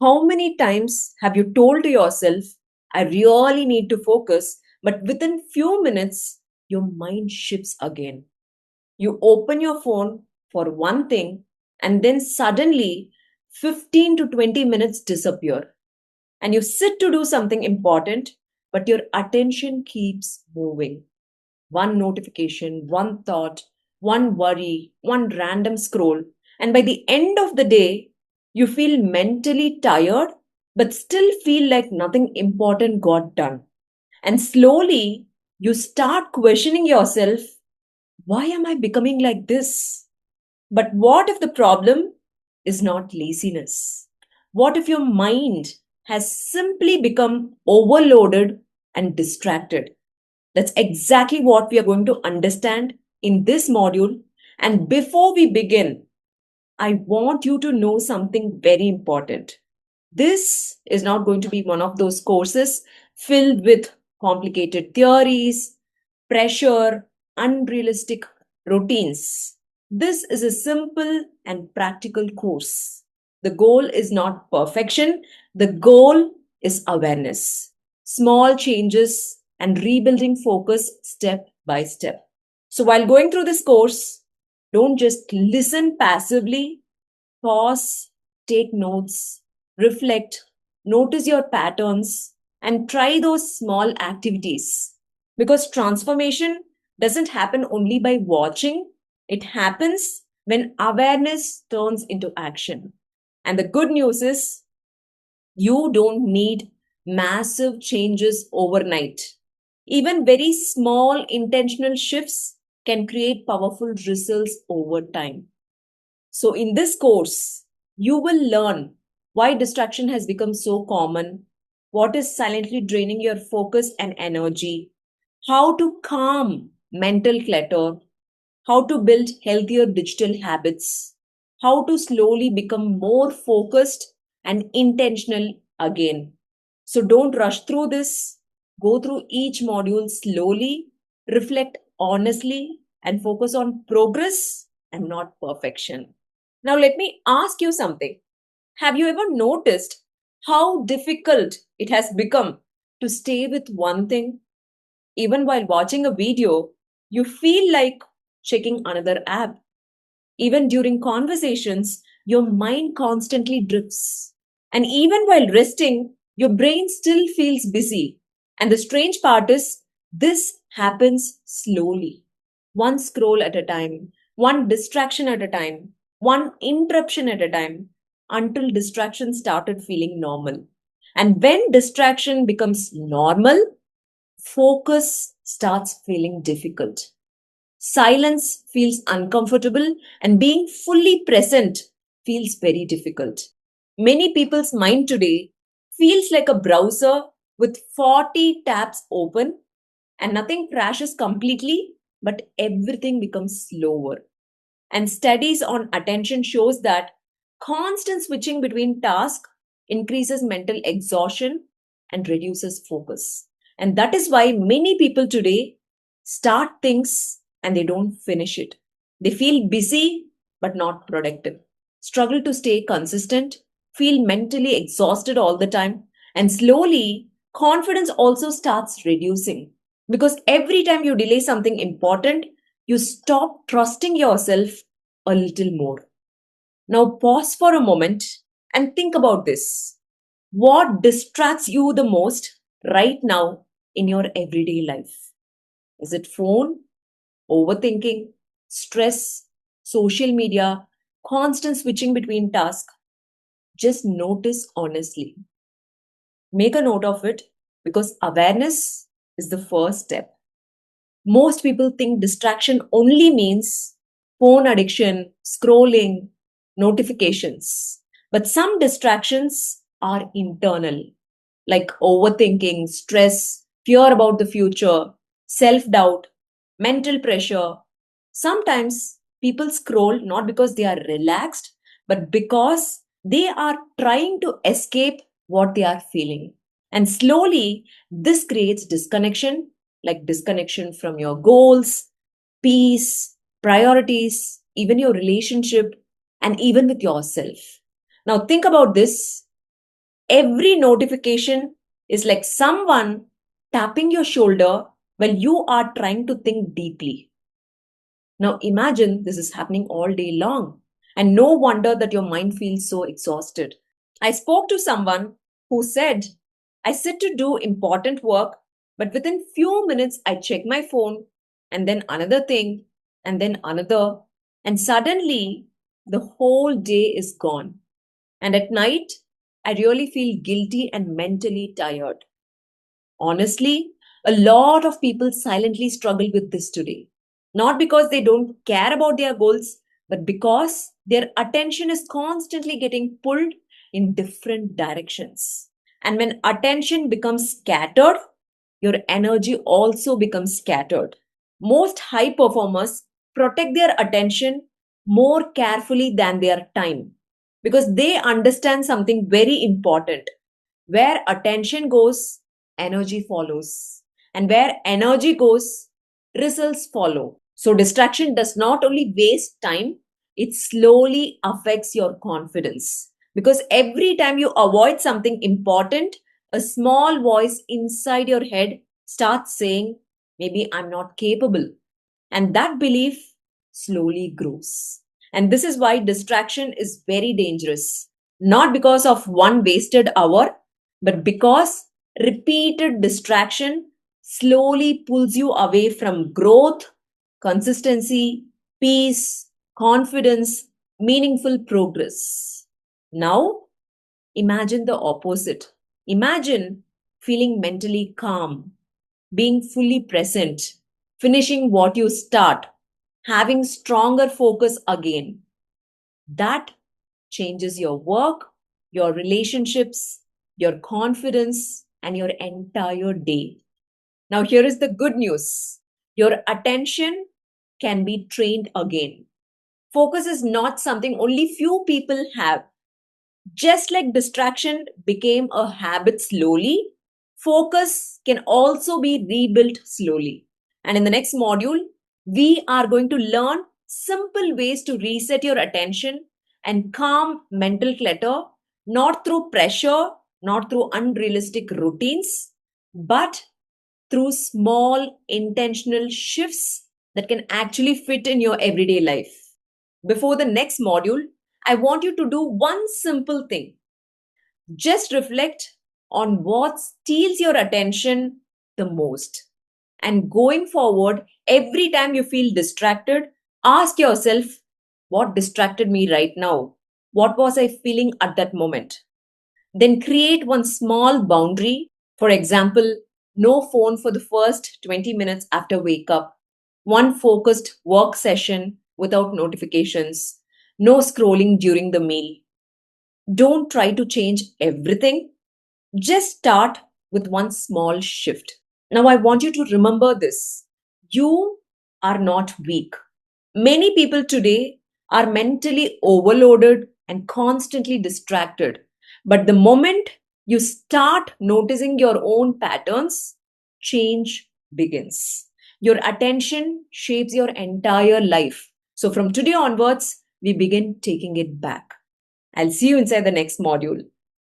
How many times have you told to yourself, I really need to focus, but within few minutes, your mind shifts again. You open your phone for one thing, and then suddenly 15 to 20 minutes disappear. And you sit to do something important, but your attention keeps moving. One notification, one thought, one worry, one random scroll. And by the end of the day, you feel mentally tired, but still feel like nothing important got done. And slowly, you start questioning yourself, why am I becoming like this? But what if the problem is not laziness? What if your mind has simply become overloaded and distracted? That's exactly what we are going to understand in this module. And before we begin, I want you to know something very important. This is not going to be one of those courses filled with complicated theories, pressure, unrealistic routines. This is a simple and practical course. The goal is not perfection, the goal is awareness. Small changes and rebuilding focus step by step. So, while going through this course, don't just listen passively, pause, take notes, reflect, notice your patterns, and try those small activities. Because transformation doesn't happen only by watching, it happens when awareness turns into action. And the good news is, you don't need massive changes overnight. Even very small intentional shifts can create powerful results over time. So, in this course, you will learn why distraction has become so common, what is silently draining your focus and energy, how to calm mental clutter, how to build healthier digital habits, how to slowly become more focused and intentional again. So, don't rush through this. Go through each module slowly, reflect honestly, and focus on progress and not perfection. Now, let me ask you something. Have you ever noticed how difficult it has become to stay with one thing? Even while watching a video, you feel like checking another app. Even during conversations, your mind constantly drifts. And even while resting, your brain still feels busy. And the strange part is, this happens slowly. One scroll at a time, one distraction at a time, one interruption at a time, until distraction started feeling normal. And when distraction becomes normal, focus starts feeling difficult. Silence feels uncomfortable, and being fully present feels very difficult. Many people's mind today feels like a browser with 40 tabs open, and nothing crashes completely, but everything becomes slower. And studies on attention shows that constant switching between tasks increases mental exhaustion and reduces focus. And that is why many people today start things and they don't finish it. They feel busy but not productive, struggle to stay consistent, feel mentally exhausted all the time, and slowly confidence also starts reducing. Because every time you delay something important, you stop trusting yourself a little more. Now, pause for a moment and think about this. What distracts you the most right now in your everyday life? Is it phone, overthinking, stress, social media, constant switching between tasks? Just notice honestly. Make a note of it because awareness is the first step. Most people think distraction only means phone addiction, scrolling, notifications. But some distractions are internal, like overthinking, stress, fear about the future, self doubt, mental pressure. Sometimes people scroll not because they are relaxed, but because they are trying to escape what they are feeling. And slowly, this creates disconnection, like disconnection from your goals, peace, priorities, even your relationship, and even with yourself. Now, think about this. Every notification is like someone tapping your shoulder while you are trying to think deeply. Now imagine this is happening all day long, and no wonder that your mind feels so exhausted. I spoke to someone who said, I sit to do important work, but within few minutes I check my phone and then another thing and then another, and suddenly the whole day is gone. And at night, I really feel guilty and mentally tired. Honestly, a lot of people silently struggle with this today. Not because they don't care about their goals, but because their attention is constantly getting pulled in different directions. And when attention becomes scattered, your energy also becomes scattered. Most high performers protect their attention more carefully than their time because they understand something very important. Where attention goes, energy follows. And where energy goes, results follow. So, distraction does not only waste time, it slowly affects your confidence. Because every time you avoid something important, a small voice inside your head starts saying, maybe I'm not capable. And that belief slowly grows. And this is why distraction is very dangerous. Not because of one wasted hour, but because repeated distraction slowly pulls you away from growth, consistency, peace, confidence, meaningful progress. Now, imagine the opposite. Imagine feeling mentally calm, being fully present, finishing what you start, having stronger focus again. That changes your work, your relationships, your confidence, and your entire day. Now, here is the good news: your attention can be trained again. Focus is not something only few people have. Just like distraction became a habit slowly, focus can also be rebuilt slowly. And in the next module, we are going to learn simple ways to reset your attention and calm mental clutter, not through pressure, not through unrealistic routines, but through small intentional shifts that can actually fit in your everyday life. Before the next module, I want you to do one simple thing. Just reflect on what steals your attention the most. And going forward, every time you feel distracted, ask yourself, what distracted me right now? What was I feeling at that moment? Then create one small boundary. For example, no phone for the first 20 minutes after wake up, one focused work session without notifications, no scrolling during the meal. Don't try to change everything. Just start with one small shift. Now, I want you to remember this. You are not weak. Many people today are mentally overloaded and constantly distracted. But the moment you start noticing your own patterns, change begins. Your attention shapes your entire life. So, from today onwards, we begin taking it back. I'll see you inside the next module.